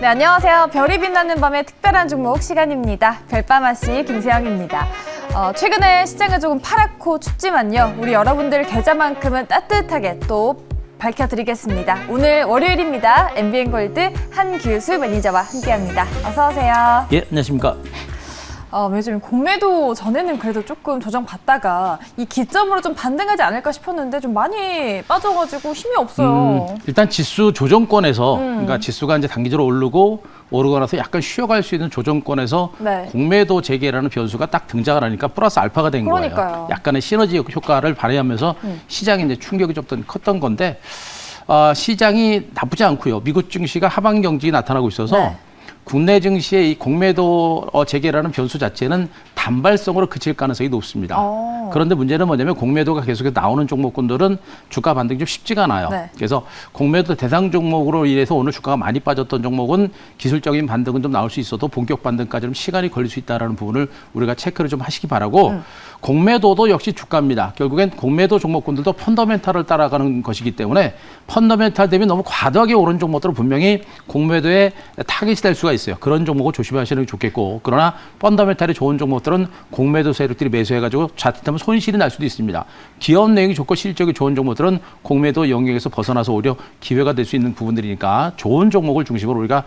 네, 안녕하세요. 별이 빛나는 밤의 특별한 종목 시간입니다. 별밤아씨 김세영입니다. 최근에 시장은 조금 파랗고 춥지만요. 우리 여러분들 계좌만큼은 따뜻하게 또 밝혀드리겠습니다. 오늘 월요일입니다. MBN골드 한규수 매니저와 함께합니다. 어서 오세요. 예, 안녕하십니까. 요즘 공매도 전에는 그래도 조금 조정받다가 이 기점으로 좀 반등하지 않을까 싶었는데 좀 많이 빠져가지고 힘이 없어요. 일단 지수 조정권에서 그러니까 지수가 이제 단기적으로 오르고 나서 약간 쉬어갈 수 있는 조정권에서 네. 공매도 재개라는 변수가 딱 등장을 하니까 플러스 알파가 된 그러니까요. 거예요. 약간의 시너지 효과를 발휘하면서 시장이 이제 충격이 좀 컸던 건데 시장이 나쁘지 않고요. 미국 증시가 하방 경직이 나타나고 있어서 네. 국내 증시의 이 공매도 재개라는 변수 자체는 단발성으로 그칠 가능성이 높습니다. 그런데 문제는 뭐냐면 공매도가 계속해서 나오는 종목군들은 주가 반등이 좀 쉽지가 않아요. 네. 그래서 공매도 대상 종목으로 인해서 오늘 주가가 많이 빠졌던 종목은 기술적인 반등은 좀 나올 수 있어도 본격 반등까지 좀 시간이 걸릴 수 있다는 부분을 우리가 체크를 좀 하시기 바라고 공매도도 역시 주가입니다. 결국엔 공매도 종목군들도 펀더멘탈을 따라가는 것이기 때문에 펀더멘탈 대비 너무 과도하게 오른 종목들은 분명히 공매도에 타깃이 될 수가 있어요. 그런 종목을 조심하시는 게 좋겠고, 그러나 펀더멘탈이 좋은 종목들은 공매도 세력들이 매수해가지고 자칫하면 손실이 날 수도 있습니다. 기업 내용이 좋고 실적이 좋은 종목들은 공매도 영역에서 벗어나서 오히려 기회가 될 수 있는 부분들이니까 좋은 종목을 중심으로 우리가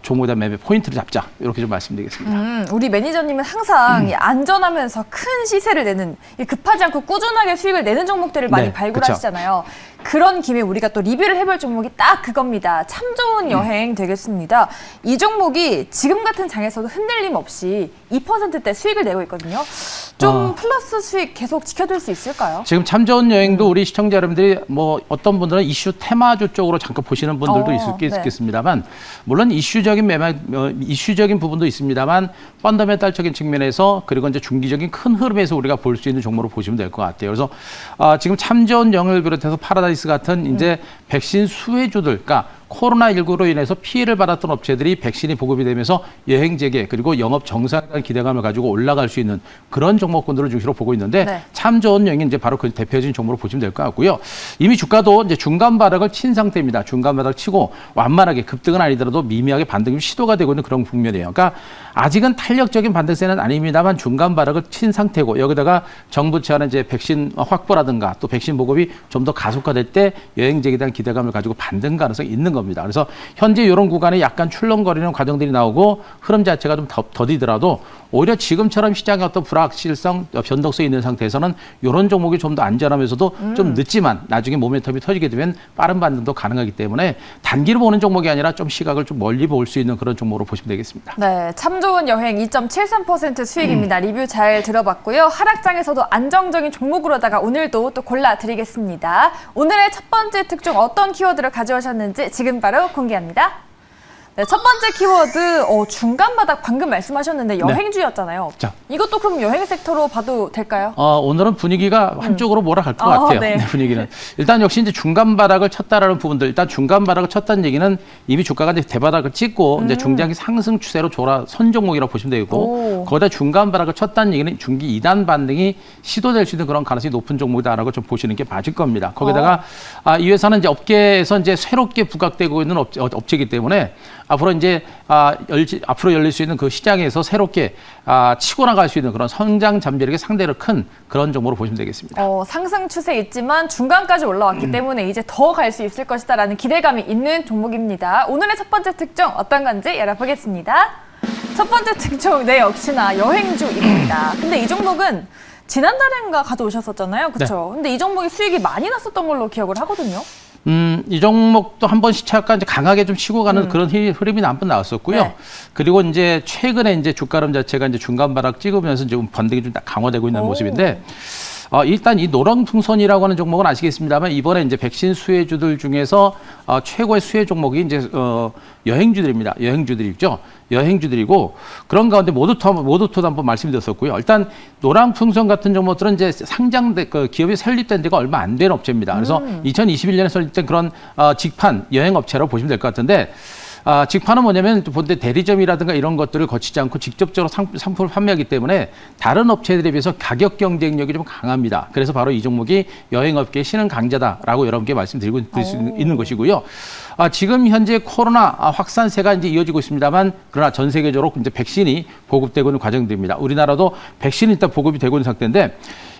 종목에 대한 매매 포인트를 잡자, 이렇게 좀 말씀드리겠습니다. 우리 매니저님은 항상 이 안전하면서 큰 시세를 내는, 급하지 않고 꾸준하게 수익을 내는 종목들을 많이 네, 발굴하시잖아요. 그런 김에 우리가 또 리뷰를 해볼 종목이 딱 그겁니다. 참 좋은 여행 되겠습니다. 이 종목이 지금 같은 장에서도 흔들림 없이 2%대 수익을 내고 있거든요. 좀 플러스 수익 계속 지켜둘 수 있을까요? 지금 참 좋은 여행도 우리 시청자 여러분들이 뭐 어떤 분들은 이슈 테마주 쪽으로 잠깐 보시는 분들도 있겠습니다만, 물론 이슈적인 부분도 있습니다만 펀더멘탈적인 측면에서 그리고 이제 중기적인 큰 흐름에서 우리가 볼 수 있는 종목으로 보시면 될 것 같아요. 그래서 지금 참 좋은 여행을 비롯해서 파라다이스 같은 이제 백신 수혜주들, 그러니까 코로나19로 인해서 피해를 받았던 업체들이 백신이 보급이 되면서 여행 재개 그리고 영업 정상에 대한 기대감을 가지고 올라갈 수 있는 그런 종목군들을 중심으로 보고 있는데, 네. 참 좋은 여행이 이제 바로 그 대표적인 종목으로 보시면 될 것 같고요. 이미 주가도 이제 중간 바닥을 친 상태입니다. 중간 바닥을 치고 완만하게 급등은 아니더라도 미미하게 반등이 시도가 되고 있는 그런 국면이에요. 그러니까 아직은 탄력적인 반등세는 아닙니다만 중간 바닥을 친 상태고, 여기다가 정부 차원의 이제 백신 확보라든가 또 백신 보급이 좀 더 가속화될 때 여행 재개에 대한 기대감을 가지고 반등 가능성이 있는 겁니다. 그래서 현재 이런 구간에 약간 출렁거리는 과정들이 나오고 흐름 자체가 좀 더디더라도 오히려 지금처럼 시장의 어떤 불확실성, 변동성이 있는 상태에서는 이런 종목이 좀 더 안전하면서도 좀 늦지만 나중에 모멘텀이 터지게 되면 빠른 반등도 가능하기 때문에 단기로 보는 종목이 아니라 좀 시각을 좀 멀리 볼 수 있는 그런 종목으로 보시면 되겠습니다. 네, 참 좋은 여행 2.73% 수익입니다. 리뷰 잘 들어봤고요. 하락장에서도 안정적인 종목으로다가 오늘도 또 골라드리겠습니다. 오늘의 첫 번째 특종 어떤 키워드를 가져오셨는지 지금 바로 공개합니다. 네, 첫 번째 키워드 중간 바닥, 방금 말씀하셨는데 여행주였잖아요. 자. 이것도 그럼 여행 섹터로 봐도 될까요? 오늘은 분위기가 한쪽으로 몰아갈 것 같아요. 네. 분위기는. 일단 역시 이제 중간 바닥을 쳤다라는 부분들, 일단 중간 바닥을 쳤다는 얘기는 이미 주가가 이제 대바닥을 찍고 이제 중장기 상승 추세로 돌아선 종목이라고 보시면 되고, 거기다 중간 바닥을 쳤다는 얘기는 중기 2단 반등이 시도될 수 있는 그런 가능성이 높은 종목이다라고 좀 보시는 게 맞을 겁니다. 거기다가 이 회사는 이제 업계에서 이제 새롭게 부각되고 있는 업체이기 때문에 앞으로 이제 앞으로 열릴 수 있는 그 시장에서 새롭게 치고 나갈 수 있는 그런 성장 잠재력이 상대로 큰 그런 종목으로 보시면 되겠습니다. 상승 추세 있지만 중간까지 올라왔기 때문에 이제 더 갈 수 있을 것이다라는 기대감이 있는 종목입니다. 오늘의 첫 번째 특종 어떤 건지 알아보겠습니다. 첫 번째 특종, 네, 역시나 여행주입니다. 근데 이 종목은 지난달인가 가져오셨었잖아요. 그렇죠? 네. 근데 이 종목이 수익이 많이 났었던 걸로 기억을 하거든요. 이 종목도 한번 시차가 이제 강하게 좀 치고 가는 그런 흐름이 한번 나왔었고요. 네. 그리고 이제 최근에 이제 주가 흐름 자체가 이제 중간 바닥 찍으면서 지금 반등이 좀 강화되고 있는 모습인데, 일단 이 노랑풍선이라고 하는 종목은 아시겠습니다만 이번에 이제 백신 수혜주들 중에서 최고의 수혜 종목이 이제 여행주들입니다. 여행주들이죠. 여행주들이고, 그런 가운데 모두토도 한번 말씀드렸었고요. 일단 노랑풍선 같은 종목들은 이제 그 기업이 설립된 지가 얼마 안 된 업체입니다. 그래서 2021년에 설립된 그런 직판 여행업체라고 보시면 될 것 같은데, 직판은 뭐냐면 본대 대리점이라든가 이런 것들을 거치지 않고 직접적으로 상품을 판매하기 때문에 다른 업체들에 비해서 가격 경쟁력이 좀 강합니다. 그래서 바로 이 종목이 여행업계의 신흥 강자다라고 여러분께 말씀드리고 수 있는 것이고요. 지금 현재 코로나 확산세가 이제 이어지고 있습니다만 그러나 전 세계적으로 이제 백신이 보급되고 있는 과정입니다. 우리나라도 백신이 일단 보급이 되고 있는 상태인데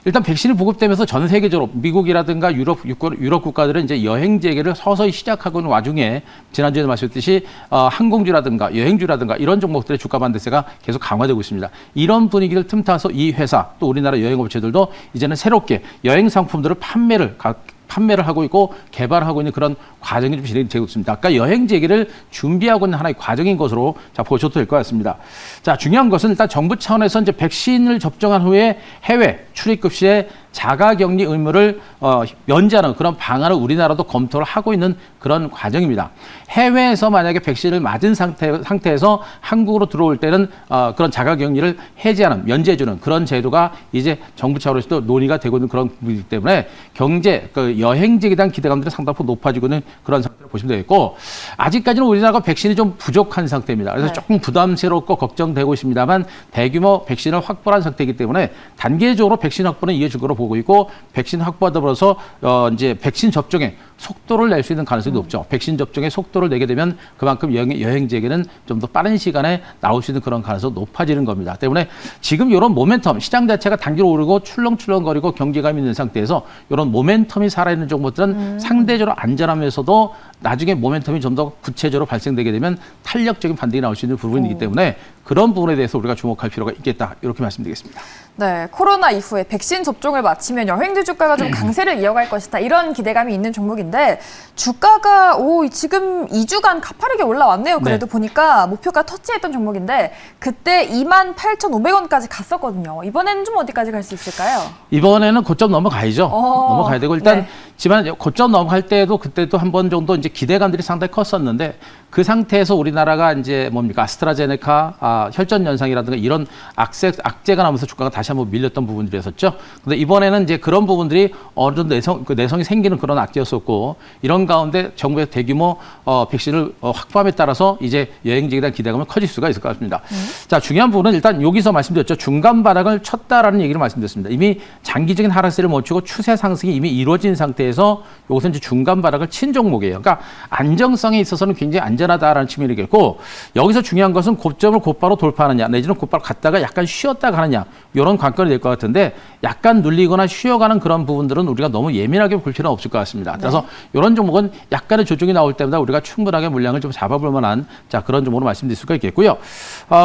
일단 백신이 보급되면서 전 세계적으로 미국이라든가 유럽 국가들은 이제 여행 재개를 서서히 시작하고 있는 와중에 지난주에도 말씀드렸듯이 항공주라든가 여행주라든가 이런 종목들의 주가 반대세가 계속 강화되고 있습니다. 이런 분위기를 틈타서 이 회사 또 우리나라 여행업체들도 이제는 새롭게 여행 상품들을 판매를 하고 있고 개발하고 있는 그런 과정이 좀 진행되고 있습니다. 아까 여행 재개를 준비하고 있는 하나의 과정인 것으로 보셔도 될 것 같습니다. 자, 중요한 것은 일단 정부 차원에서 이제 백신을 접종한 후에 해외 출입국 시에 자가격리 의무를 면제하는 그런 방안을 우리나라도 검토를 하고 있는 그런 과정입니다. 해외에서 만약에 백신을 맞은 상태에서 한국으로 들어올 때는 그런 자가격리를 해제하는, 면제해주는 그런 제도가 이제 정부 차원에서도 논의가 되고 있는 그런 부분이기 때문에 경제, 여행지에 대한 기대감들이 상당히 높아지고 있는 그런 상태를 보시면 되겠고 아직까지는 우리나라가 백신이 좀 부족한 상태입니다. 그래서 조금 부담스럽고 걱정되고 있습니다만 대규모 백신을 확보한 상태이기 때문에 단계적으로 백신 확보는 이어질 거로 보고 있고 백신 확보와 더불어서 이제 백신 접종에 속도를 낼 수 있는 가능성이 높죠. 백신 접종에 속도를 내게 되면 그만큼 여행지에게는 좀 더 빠른 시간에 나올 수 있는 그런 가능성이 높아지는 겁니다. 때문에 지금 이런 모멘텀, 시장 자체가 단기로 오르고 출렁출렁거리고 경기감이 있는 상태에서 이런 모멘텀이 살아있는 종목들은 상대적으로 안전하면서도 나중에 모멘텀이 좀 더 구체적으로 발생되게 되면 탄력적인 반등이 나올 수 있는 부분이기 때문에 그런 부분에 대해서 우리가 주목할 필요가 있겠다. 이렇게 말씀드리겠습니다. 네, 코로나 이후에 백신 접종을 마치면 여행주 주가가 좀 강세를 이어갈 것이다. 이런 기대감이 있는 종목인데 주가가 지금 2주간 가파르게 올라왔네요. 그래도 보니까 목표가 터치했던 종목인데 그때 28,500원까지 갔었거든요. 이번에는 좀 어디까지 갈 수 있을까요? 이번에는 고점 넘어가야죠. 넘어가야 되고 일단 지만 고점 넘어갈 때도 그때도 한 번 정도 이제 기대감들이 상당히 컸었는데 그 상태에서 우리나라가 이제 아스트라제네카 혈전 현상이라든가 이런 악재가 나면서 주가가 다시 한번 밀렸던 부분들이 있었죠. 근데 이번에는 이제 그런 부분들이 어느 정도 내성이 생기는 그런 악재였었고 이런 가운데 정부의 대규모 백신을 확보함에 따라서 이제 여행지에 대한 기대감은 커질 수가 있을 것 같습니다. 자, 중요한 부분은 일단 여기서 말씀드렸죠. 중간 바닥을 쳤다라는 얘기를 말씀드렸습니다. 이미 장기적인 하락세를 멈추고 추세 상승이 이미 이루어진 상태에서 이것은 이제 중간 바닥을 친 종목이에요. 그러니까 안정성에 있어서는 굉장히 안전하다라는 측면이겠고 여기서 중요한 것은 고점을 곧바로 돌파하느냐 내지는 곧바로 갔다가 약간 쉬었다 가느냐 이런 관건이 될 것 같은데 약간 눌리거나 쉬어가는 그런 부분들은 우리가 너무 예민하게 볼 필요는 없을 것 같습니다. 그래서 이런 종목은 약간의 조정이 나올 때마다 우리가 충분하게 물량을 좀 잡아볼 만한 그런 종목으로 말씀드릴 수가 있겠고요.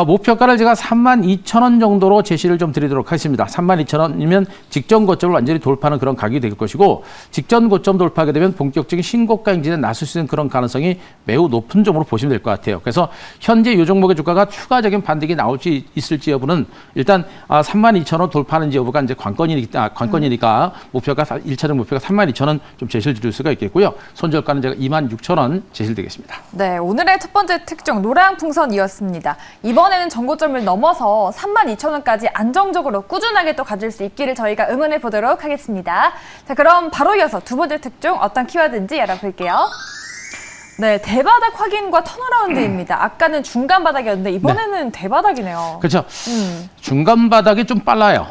목표가를 제가 32,000원 정도로 제시를 좀 드리도록 하겠습니다. 32,000원이면 직전 고점을 완전히 돌파하는 그런 가격이 될 것이고 직전 고점 돌파하게 되면 본격적인 신고가 행진에 나설 수 있는 그런 가능성이 매우 높은 점으로 보시면 될 것 같아요. 그래서 현재 이 종목의 주가가 추가적인 반등이 나올지 있을지 여부는 일단 32,000원 돌파하는지 여부가 이제 관건이니까 목표가 1차적 목표가 32,000원 좀 제시를 드릴 수가 있겠고요. 손절가는 제가 26,000원 제시를 드리겠습니다. 네, 오늘의 첫 번째 특종 노랑풍선이었습니다. 이번에는 전고점을 넘어서 32,000원까지 안정적으로 꾸준하게 또 가질 수 있기를 저희가 응원해 보도록 하겠습니다. 자, 그럼 바로 이어서 두 번째 특종 어떤 키워드인지 알아볼게요. 네, 대바닥 확인과 턴어라운드입니다. 아까는 중간 바닥이었는데 이번에는 대바닥이네요. 그렇죠. 중간 바닥이 좀 빨라요.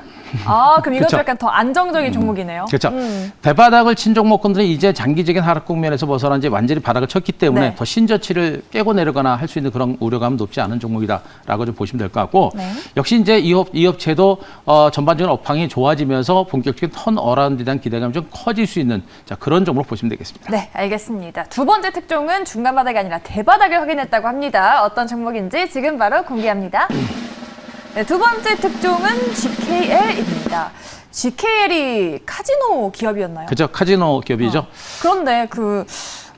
그럼 이것도 약간 더 안정적인 종목이네요. 그렇죠. 대바닥을 친 종목군들은 이제 장기적인 하락 국면에서 벗어나 이제 완전히 바닥을 쳤기 때문에 더 신저치를 깨고 내려가나 할 수 있는 그런 우려감은 높지 않은 종목이다라고 좀 보시면 될 것 같고 역시 이제 이 업체도 전반적인 업황이 좋아지면서 본격적인 턴어라운드에 대한 기대감이 좀 커질 수 있는 그런 종목으로 보시면 되겠습니다. 네, 알겠습니다. 두 번째 특종은 중간 바닥이 아니라 대바닥을 확인했다고 합니다. 어떤 종목인지 지금 바로 공개합니다. 네, 두 번째 특종은 GKL입니다. GKL이 카지노 기업이었나요? 그렇죠. 카지노 기업이죠. 그런데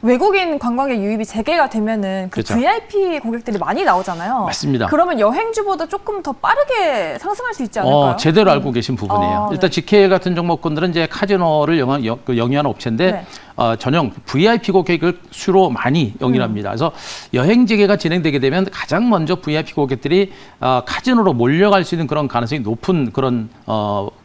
외국인 관광객 유입이 재개가 되면은 그렇죠. VIP 고객들이 많이 나오잖아요. 맞습니다. 그러면 여행주보다 조금 더 빠르게 상승할 수 있지 않을까요? 제대로 알고 계신 부분이에요. 일단 GKL 같은 종목군들은 이제 카지노를 영위하는 업체인데 전용 VIP 고객을 수로 많이 영위합니다. 그래서 여행 재개가 진행되게 되면 가장 먼저 VIP 고객들이 카지노로 몰려갈 수 있는 그런 가능성이 높은 그런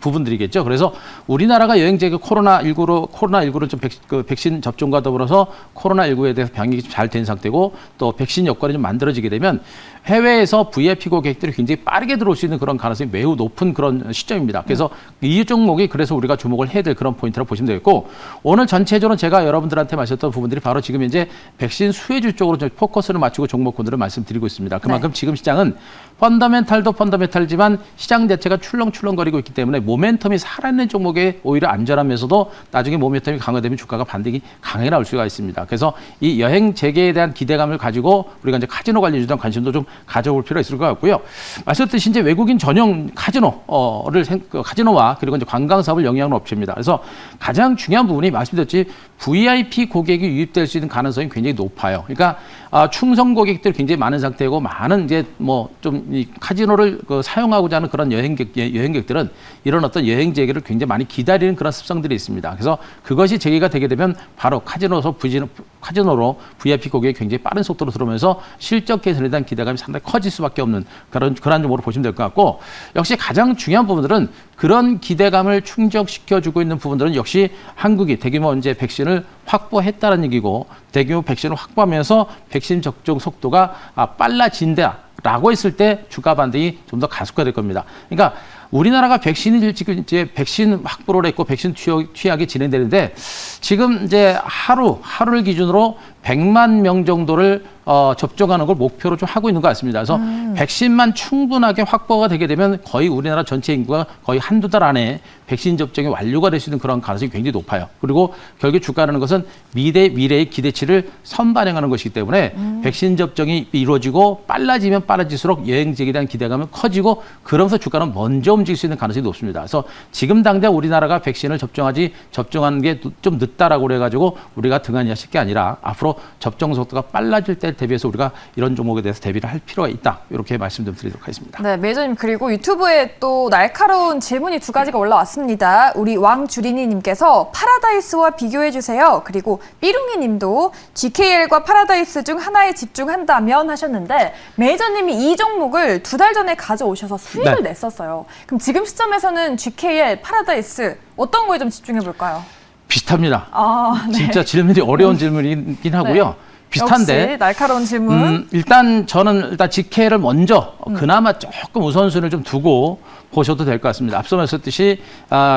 부분들이겠죠. 그래서 우리나라가 여행 재개 코로나19로 좀 백신 접종과 더불어서 코로나19에 대해서 병이 잘 된 상태고 또 백신 여건이 좀 만들어지게 되면 해외에서 VIP 고객들이 굉장히 빠르게 들어올 수 있는 그런 가능성이 매우 높은 그런 시점입니다. 그래서 이 종목이 그래서 우리가 주목을 해야 될 그런 포인트라고 보시면 되겠고 오늘 전체적으로 제가 여러분들한테 말씀드렸던 부분들이 바로 지금 이제 백신 수혜주 쪽으로 좀 포커스를 맞추고 종목군들을 말씀드리고 있습니다. 그만큼 지금 시장은 펀더멘탈도 펀더멘탈지만 시장 자체가 출렁출렁거리고 있기 때문에 모멘텀이 살아있는 종목에 오히려 안전하면서도 나중에 모멘텀이 강화되면 주가가 반등이 강하게 나올 수가 있습니다. 그래서 이 여행 재개에 대한 기대감을 가지고 우리가 이제 카지노 관련주에 대한 관심도 좀 가져올 필요가 있을 것 같고요. 말씀드렸듯이 이제 외국인 전용 카지노와 그리고 이제 관광 사업을 영위하는 업체입니다. 그래서 가장 중요한 부분이 말씀드렸지 VIP 고객이 유입될 수 있는 가능성이 굉장히 높아요. 그러니까 충성 고객들이 굉장히 많은 상태고 많은 이제 뭐 좀 이 카지노를 사용하고자 하는 그런 여행객들은 이런 어떤 여행 재개를 굉장히 많이 기다리는 그런 습성들이 있습니다. 그래서 그것이 재개가 되게 되면 바로 카지노로 VIP 고객이 굉장히 빠른 속도로 들어오면서 실적 개선에 대한 기대감이 상당히 커질 수밖에 없는 그런 종목으로 보시면 될 것 같고 역시 가장 중요한 부분들은 그런 기대감을 충족시켜주고 있는 부분들은 역시 한국이 대규모 이제 백신을 확보했다는 얘기고 대규모 백신을 확보하면서 백신 접종 속도가 빨라진다라고 했을 때 주가 반등이 좀 더 가속화될 겁니다. 그러니까 우리나라가 백신을 지금 이제 백신 확보를 했고 백신 투약이 진행되는데 지금 이제 하루를 기준으로 100만 명 정도를 접종하는 걸 목표로 좀 하고 있는 것 같습니다. 그래서 백신만 충분하게 확보가 되게 되면 거의 우리나라 전체 인구가 거의 한두 달 안에 백신 접종이 완료가 될 수 있는 그런 가능성이 굉장히 높아요. 그리고 결국 주가라는 것은 미래의 기대치를 선반영하는 것이기 때문에 백신 접종이 이루어지고 빨라지면 빨라질수록 여행지에 대한 기대감은 커지고 그러면서 주가는 먼저 움직일 수 있는 가능성이 높습니다. 그래서 지금 당장 우리나라가 백신을 접종하는 게 좀 늦다라고 그래가지고 우리가 등한히 하실 게 아니라 앞으로 접종 속도가 빨라질 때 대비해서 우리가 이런 종목에 대해서 대비를 할 필요가 있다. 이렇게 말씀 좀 드리도록 하겠습니다. 네, 매니저님 그리고 유튜브에 또 날카로운 질문이 두 가지가 올라왔습니다. 우리 왕주리니님께서 파라다이스와 비교해 주세요. 그리고 삐룽이님도 GKL과 파라다이스 중 하나에 집중한다면 하셨는데 매니저님이 이 종목을 2달 전에 가져오셔서 수익을 냈었어요. 그럼 지금 시점에서는 GKL, 파라다이스 어떤 거에 좀 집중해 볼까요? 비슷합니다. 네. 진짜 질문이 어려운 질문이긴 하고요. 비슷한데 역시 날카로운 질문. 일단 저는 GK를 먼저 그나마 조금 우선순위를 좀 두고 보셔도 될 것 같습니다. 앞서 말씀드렸듯이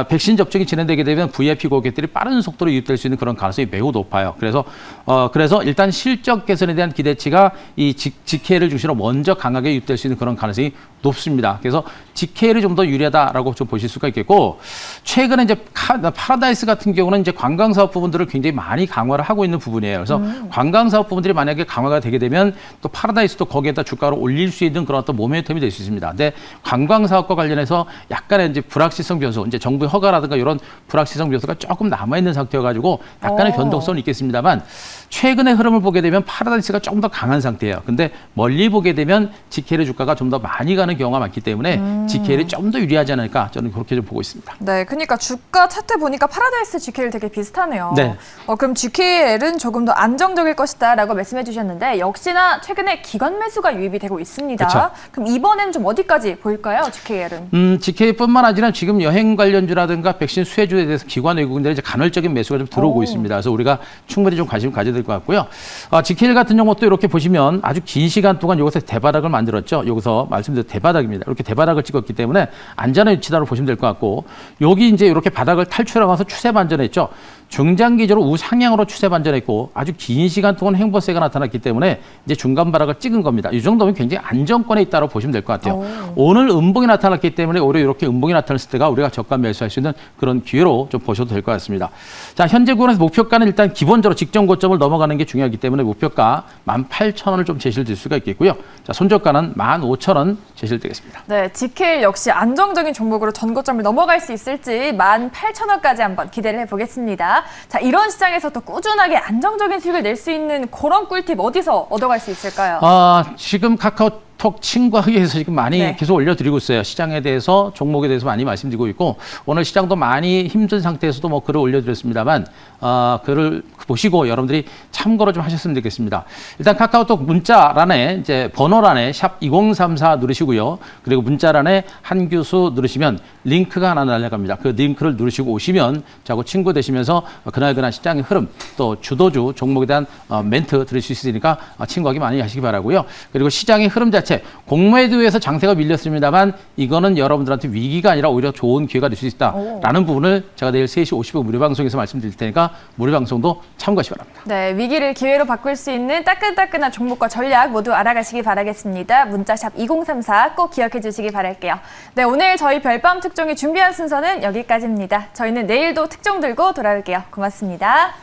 백신 접종이 진행되게 되면 VIP 고객들이 빠른 속도로 유입될 수 있는 그런 가능성이 매우 높아요. 그래서 일단 실적 개선에 대한 기대치가 이 GK를 중심으로 먼저 강하게 유입될 수 있는 그런 가능성이 높습니다. 그래서 GK를 좀 더 유리하다라고 좀 보실 수가 있겠고 최근에 이제 파라다이스 같은 경우는 이제 관광 사업 부분들을 굉장히 많이 강화를 하고 있는 부분이에요. 그래서 관광 사업 부분들이 만약에 강화가 되게 되면 또 파라다이스도 거기에다 주가를 올릴 수 있는 그런 어떤 모멘텀이 될 수 있습니다. 근데 관광 사업과 관련해서 약간의 이제 불확실성 변수, 이제 정부의 허가라든가 이런 불확실성 변수가 조금 남아 있는 상태여가지고 약간의 변동성은 있겠습니다만 최근의 흐름을 보게 되면 파라다이스가 조금 더 강한 상태예요. 근데 멀리 보게 되면 GK의 주가가 좀 더 많이 가는 경우가 많기 때문에 GK를 좀 더 유리하지 않을까 저는 그렇게 좀 보고 있습니다. 네, 그러니까 주가 차트 보니까 파라다이스 GKL 되게 비슷하네요. 네. 그럼 GKL은 조금 더 안정적일 것이다라고 말씀해 주셨는데 역시나 최근에 기관 매수가 유입이 되고 있습니다. 그쵸. 그럼 이번에는 좀 어디까지 보일까요, GKL은? GK뿐만 아니라 지금 여행 관련주라든가 백신 수혜주에 대해서 기관 외국인들의 이제 간헐적인 매수가 좀 들어오고 있습니다. 그래서 우리가 충분히 좀 관심을 가져야 될 것 같고요. GKL 같은 경우도 이렇게 보시면 아주 긴 시간 동안 여기서 대바닥을 만들었죠. 여기서 말씀드린 대바닥입니다. 이렇게 대바닥을 찍었기 때문에 안전한 위치다로 보시면 될 것 같고 여기 이제 이렇게 바닥을 탈출하면서 추세 반전했죠. 중장기적으로 우상향으로 추세 반전했고 아주 긴 시간 동안 행보세가 나타났기 때문에 이제 중간 바닥을 찍은 겁니다. 이 정도면 굉장히 안정권에 있다고 보시면 될 것 같아요. 오늘 음봉이 나타났기 때문에 오히려 이렇게 음봉이 나타났을 때가 우리가 저가 매수할 수 있는 그런 기회로 좀 보셔도 될 것 같습니다. 자, 현재 구간에서 목표가는 일단 기본적으로 직전 고점을 넘어가는 게 중요하기 때문에 목표가 18,000원을 좀 제시를 될 수가 있겠고요. 자, 손절가는 15,000원 제시를 되겠습니다. 네, GKL 역시 안정적인 종목으로 전고점을 넘어갈 수 있을지 18,000원까지 한번 기대를 해보겠습니다. 자, 이런 시장에서 또 꾸준하게 안정적인 수익을 낼 수 있는 그런 꿀팁 어디서 얻어갈 수 있을까요? 지금 카카오 톡 친구하기 위해서 지금 많이 네. 계속 올려드리고 있어요. 시장에 대해서, 종목에 대해서 많이 말씀드리고 있고, 오늘 시장도 많이 힘든 상태에서도 뭐 글을 올려드렸습니다만, 글을 보시고 여러분들이 참고로 좀 하셨으면 좋겠습니다. 일단 카카오톡 문자란에 이제 번호란에 샵 2034 누르시고요. 그리고 문자란에 한규수 누르시면 링크가 하나 날아갑니다. 그 링크를 누르시고 오시면 저하고 친구 되시면서 그날그날 시장의 흐름, 또 주도주 종목에 대한 멘트 들을 수 있으니까 친구하기 많이 하시기 바라고요. 그리고 시장의 흐름 자체, 공매도에서 장세가 밀렸습니다만 이거는 여러분들한테 위기가 아니라 오히려 좋은 기회가 될 수 있다라는 부분을 제가 내일 3시 50분 무료 방송에서 말씀드릴 테니까 무료 방송도 참고하시기 바랍니다. 네, 위기를 기회로 바꿀 수 있는 따끈따끈한 종목과 전략 모두 알아가시기 바라겠습니다. 문자샵 2034 꼭 기억해 주시기 바랄게요. 네, 오늘 저희 별밤 특종이 준비한 순서는 여기까지입니다. 저희는 내일도 특종 들고 돌아올게요. 고맙습니다.